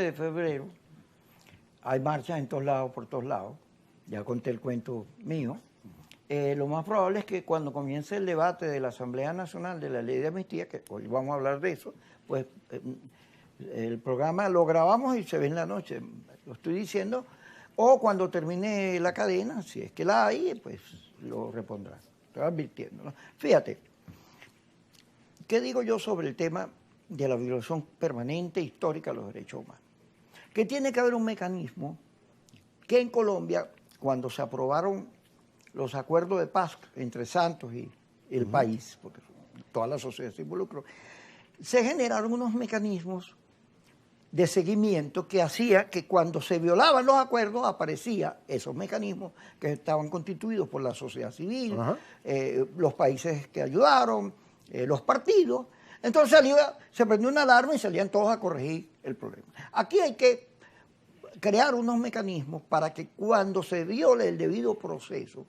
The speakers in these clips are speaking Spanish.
de febrero hay marchas en todos lados, por todos lados. Ya conté el cuento mío. Lo más probable es que cuando comience el debate de la Asamblea Nacional de la Ley de Amnistía, que hoy vamos a hablar de eso, pues el programa lo grabamos y se ve en la noche, lo estoy diciendo, o cuando termine la cadena, si es que la hay, pues lo repondrán. Estoy advirtiendo, ¿no? Fíjate, ¿qué digo yo sobre el tema de la violación permanente histórica de los derechos humanos? Que tiene que haber un mecanismo que en Colombia, cuando se aprobaron los acuerdos de paz entre Santos y el país, porque toda la sociedad se involucró, se generaron unos mecanismos de seguimiento que hacía que cuando se violaban los acuerdos aparecían esos mecanismos que estaban constituidos por la sociedad civil, los países que ayudaron, los partidos. Entonces se prendió una alarma y salían todos a corregir el problema. Aquí hay que crear unos mecanismos para que cuando se viole el debido proceso,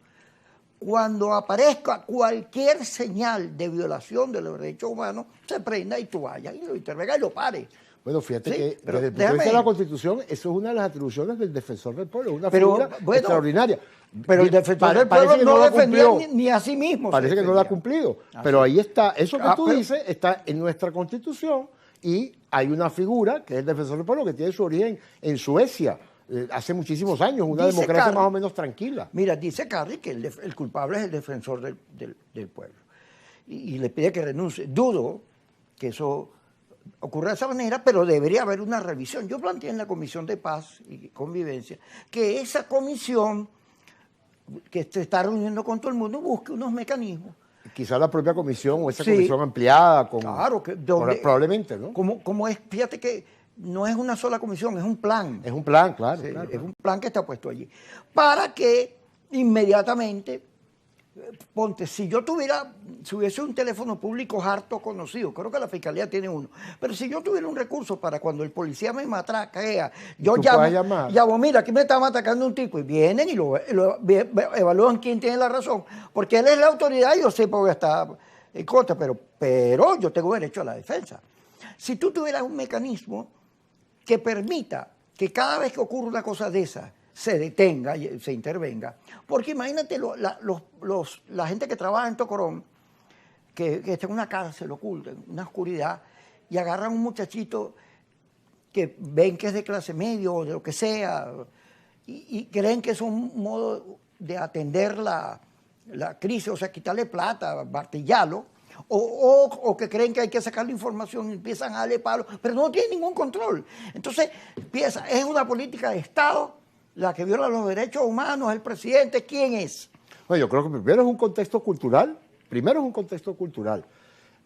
cuando aparezca cualquier señal de violación de los derechos humanos, se prenda y tú vayas y lo intervenga y lo pare. Bueno, fíjate Sí, que pero desde el punto de vista de la Constitución, eso es una de las atribuciones del defensor del pueblo, una figura extraordinaria. Pero el defensor del pueblo no defendía ni a sí mismo. Parece que no lo ha cumplido. Pero ahí está, eso que tú dices está en nuestra Constitución y hay una figura que es el defensor del pueblo que tiene su origen en Suecia. Hace muchísimos años, una democracia más o menos tranquila. Mira, dice Carri que el culpable es el defensor del pueblo y le pide que renuncie. Dudo que eso ocurra de esa manera, pero debería haber una revisión. Yo planteé en la Comisión de Paz y Convivencia que esa comisión que se está reuniendo con todo el mundo busque unos mecanismos. Quizá la propia comisión o esa comisión ampliada, claro, probablemente, ¿no? Como es, fíjate que no es una sola comisión, es un plan. Es un plan, claro, Sí, claro. Es un plan que está puesto allí. Para que inmediatamente, ponte, si hubiese un teléfono público harto conocido, creo que la Fiscalía tiene uno, pero si yo tuviera un recurso para cuando el policía me matraquea, yo llamo, mira, aquí me está atacando un tipo, y vienen y lo evalúan quién tiene la razón, porque él es la autoridad y yo sé que voy a estar en contra, pero yo tengo derecho a la defensa. Si tú tuvieras un mecanismo que permita que cada vez que ocurra una cosa de esa se detenga y se intervenga. Porque imagínate la gente que trabaja en Tocorón, que está en una cárcel oculta, en una oscuridad, y agarran a un muchachito que ven que es de clase media o de lo que sea, y creen que es un modo de atender la crisis, o sea, quitarle plata, martillarlo, o que creen que hay que sacarle información y empiezan a darle palo, pero no tienen ningún control. Entonces, es una política de Estado la que viola los derechos humanos, el presidente. ¿Quién es? Bueno, yo creo que primero es un contexto cultural.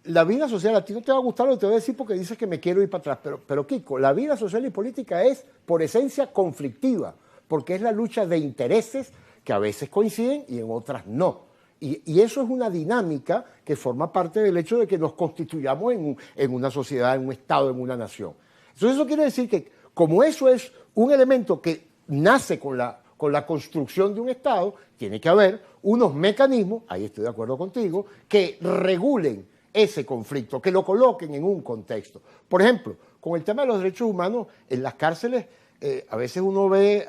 La vida social, a ti no te va a gustar lo que te voy a decir porque dices que me quiero ir para atrás, pero Kiko, la vida social y política es por esencia conflictiva, porque es la lucha de intereses que a veces coinciden y en otras no. Y eso es una dinámica que forma parte del hecho de que nos constituyamos en una sociedad, en un Estado, en una nación. Entonces eso quiere decir que como eso es un elemento que nace con la construcción de un Estado, tiene que haber unos mecanismos, ahí estoy de acuerdo contigo, que regulen ese conflicto, que lo coloquen en un contexto. Por ejemplo, con el tema de los derechos humanos, en las cárceles, a veces uno ve,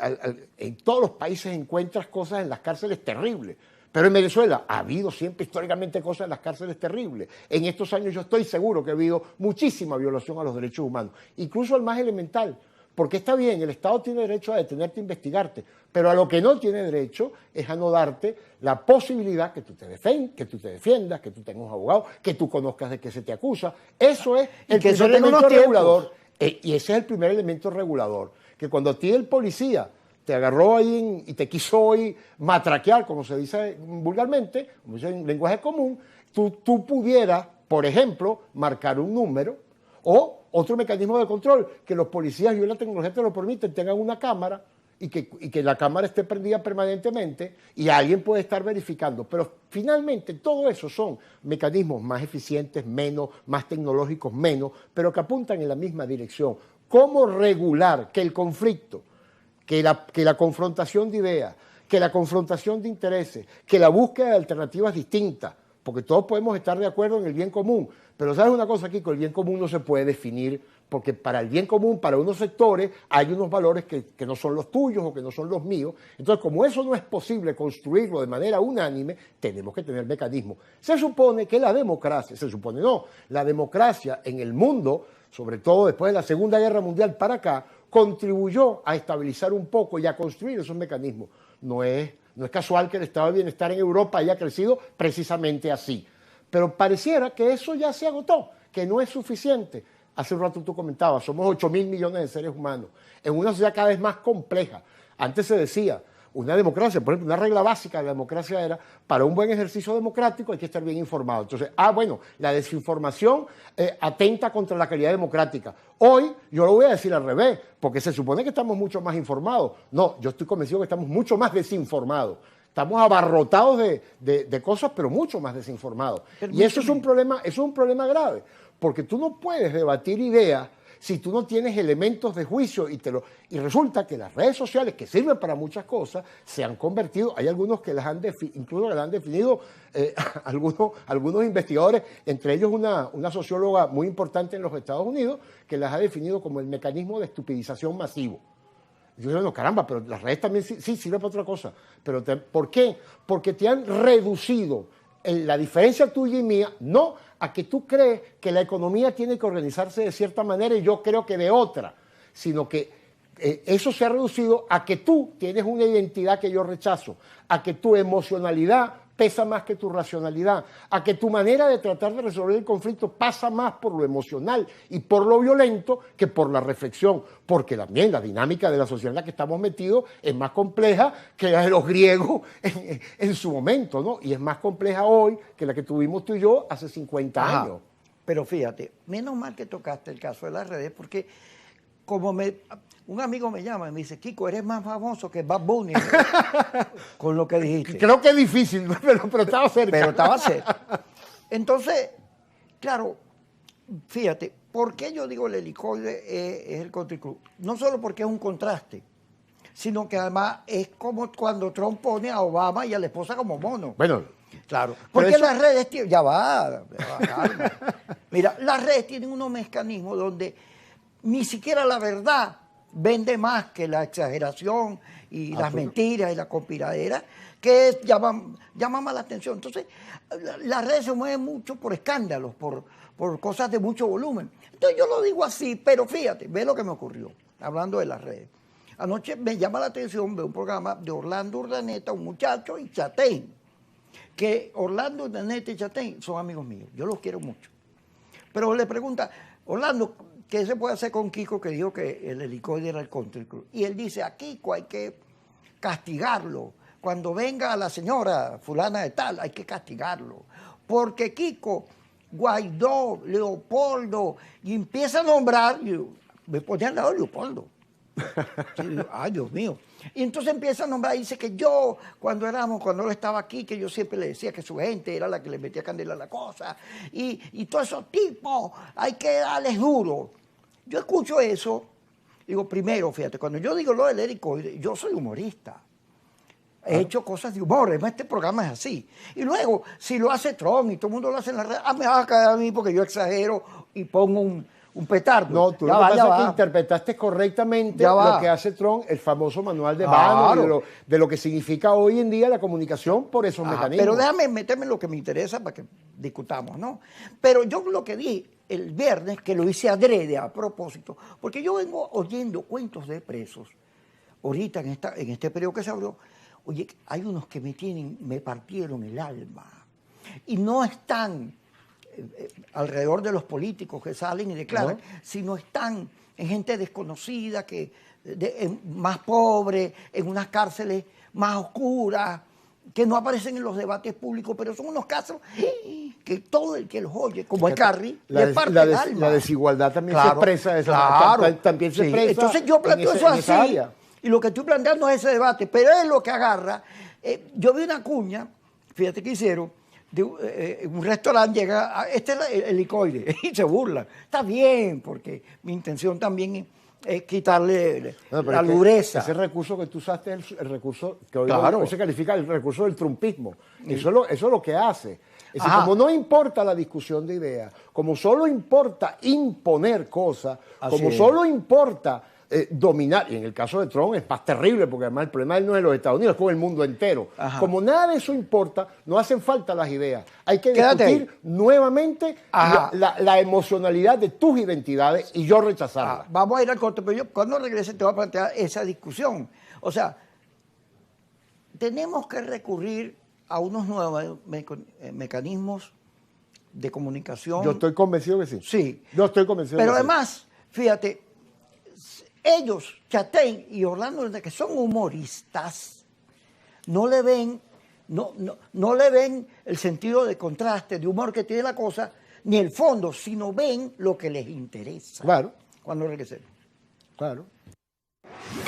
en todos los países encuentras cosas en las cárceles terribles. Pero en Venezuela ha habido siempre históricamente cosas en las cárceles terribles. En estos años yo estoy seguro que ha habido muchísima violación a los derechos humanos, incluso al más elemental. Porque está bien, el Estado tiene derecho a detenerte e investigarte, pero a lo que no tiene derecho es a no darte la posibilidad que tú te defiendas, que tú tengas un abogado, que tú conozcas de qué se te acusa. Eso es el primer elemento regulador. Y ese es el primer elemento regulador. Que cuando a ti el policía te agarró ahí y te quiso hoy matraquear, como se dice vulgarmente, como dice en lenguaje común, tú pudieras, por ejemplo, marcar un número o otro mecanismo de control, que los policías, y hoy la tecnología te lo permite, tengan una cámara y que la cámara esté prendida permanentemente y alguien puede estar verificando. Pero finalmente todo eso son mecanismos más eficientes, más tecnológicos, pero que apuntan en la misma dirección. ¿Cómo regular que el conflicto, que la confrontación de ideas, que la confrontación de intereses, que la búsqueda de alternativas distintas, porque todos podemos estar de acuerdo en el bien común, pero ¿sabes una cosa, Kiko? El bien común no se puede definir porque para el bien común, para unos sectores, hay unos valores que no son los tuyos o que no son los míos. Entonces, como eso no es posible construirlo de manera unánime, tenemos que tener mecanismos. Se supone que la democracia, la democracia en el mundo, sobre todo después de la Segunda Guerra Mundial para acá, contribuyó a estabilizar un poco y a construir esos mecanismos. No es casual que el estado de bienestar en Europa haya crecido precisamente así. Pero pareciera que eso ya se agotó, que no es suficiente. Hace un rato tú comentabas, somos 8.000 millones de seres humanos, en una sociedad cada vez más compleja. Antes se decía, una democracia, por ejemplo, una regla básica de la democracia era, para un buen ejercicio democrático hay que estar bien informado. Entonces, bueno, la desinformación atenta contra la calidad democrática. Hoy, yo lo voy a decir al revés, porque se supone que estamos mucho más informados. No, yo estoy convencido que estamos mucho más desinformados. Estamos abarrotados de cosas, pero mucho más desinformados. Y eso es un problema grave, porque tú no puedes debatir ideas si tú no tienes elementos de juicio y resulta que las redes sociales, que sirven para muchas cosas, se han convertido, hay algunos que incluso las han definido algunos investigadores, entre ellos una socióloga muy importante en los Estados Unidos, que las ha definido como el mecanismo de estupidización masivo. Yo digo, no, caramba, pero las redes también sí sirven para otra cosa. Pero ¿por qué? Porque te han reducido la diferencia tuya y mía, no a que tú crees que la economía tiene que organizarse de cierta manera y yo creo que de otra, sino que eso se ha reducido a que tú tienes una identidad que yo rechazo, a que tu emocionalidad pesa más que tu racionalidad, a que tu manera de tratar de resolver el conflicto pasa más por lo emocional y por lo violento que por la reflexión, porque también la dinámica de la sociedad en la que estamos metidos es más compleja que la de los griegos en su momento, ¿no? Y es más compleja hoy que la que tuvimos tú y yo hace 50 años. Pero fíjate, menos mal que tocaste el caso de las redes, porque un amigo me llama y me dice, Kiko, eres más famoso que Bad Bunny con lo que dijiste. Creo que es difícil, pero estaba cerca. Pero estaba cerca. Entonces, claro, fíjate, ¿por qué yo digo el helicoide es el country club? No solo porque es un contraste, sino que además es como cuando Trump pone a Obama y a la esposa como mono. Bueno, claro. Porque las redes tienen... Ya va, calma. Mira, las redes tienen unos mecanismos donde ni siquiera la verdad vende más que la exageración y las mentiras y la conspiradera, que llaman más la atención. Entonces, las redes se mueven mucho por escándalos, por cosas de mucho volumen. Entonces, yo lo digo así, pero fíjate, ve lo que me ocurrió, hablando de las redes. Anoche me llama la atención, veo un programa de Orlando Urdaneta, un muchacho, y Chatén, que Orlando Urdaneta y Chatén son amigos míos, yo los quiero mucho. Pero le pregunta, Orlando, ¿qué se puede hacer con Kiko que dijo que el helicoide era el country club? Y él dice, a Kiko hay que castigarlo. Cuando venga la señora fulana de tal, hay que castigarlo. Porque Kiko, Guaidó, Leopoldo, y empieza a nombrar, y me ponía al lado de Leopoldo. Ay, Dios mío. Y entonces empieza a nombrar y dice que yo, cuando él estaba aquí, que yo siempre le decía que su gente era la que le metía candela a la cosa. Y todos esos tipos, hay que darles duro. Yo escucho eso, digo, primero, fíjate, cuando yo digo lo del helicoide, yo soy humorista. He hecho cosas de humor, además este programa es así. Y luego, si lo hace Trump y todo el mundo lo hace en la red, me va a caer a mí porque yo exagero y pongo un petardo. No, tú lo que pasa es que interpretaste correctamente lo que hace Trump, el famoso manual de Bannon, de lo que significa hoy en día la comunicación por esos mecanismos. Pero déjame meterme en lo que me interesa para que discutamos, ¿no? Pero yo lo que dije el viernes, que lo hice adrede a propósito, porque yo vengo oyendo cuentos de presos, ahorita en este periodo que se abrió, oye, hay unos que me partieron el alma, y no están alrededor de los políticos que salen y declaran, sino están en gente desconocida, más pobre, en unas cárceles más oscuras, que no aparecen en los debates públicos, pero son unos casos que todo el que los oye, como es Carri, le parte el alma. La desigualdad también se expresa, también se expresa. Entonces yo planteo eso así, y lo que estoy planteando es ese debate, pero es lo que agarra. Yo vi una cuña, fíjate que hicieron, un restaurante llega, este es el helicoide, y se burla. Está bien, porque mi intención también quitarle No, pero la es que dureza. ese recurso que tú usaste es el recurso que hoy, Claro. hoy se califica el recurso del trumpismo. Eso es lo que hace. Es decir, Ajá. como no importa la discusión de ideas, como solo importa imponer cosas, Así como es. solo importa dominar, y en el caso de Trump es más terrible, porque además el problema no es los Estados Unidos, es con el mundo entero. Ajá. Como nada de eso importa, no hacen falta las ideas. Hay que Quédate discutir ahí. nuevamente Ajá. la emocionalidad de tus identidades y yo rechazarla. Vamos a ir al corte, pero yo cuando regrese te voy a plantear esa discusión. O sea, tenemos que recurrir a unos nuevos mecanismos de comunicación. Yo estoy convencido que sí. Sí. Yo estoy convencido Pero que sí. además, fíjate, ellos, Chatén y Orlando, que son humoristas, no le ven, no le ven el sentido de contraste, de humor que tiene la cosa, ni el fondo, sino ven lo que les interesa. Claro, Cuando regresemos. claro.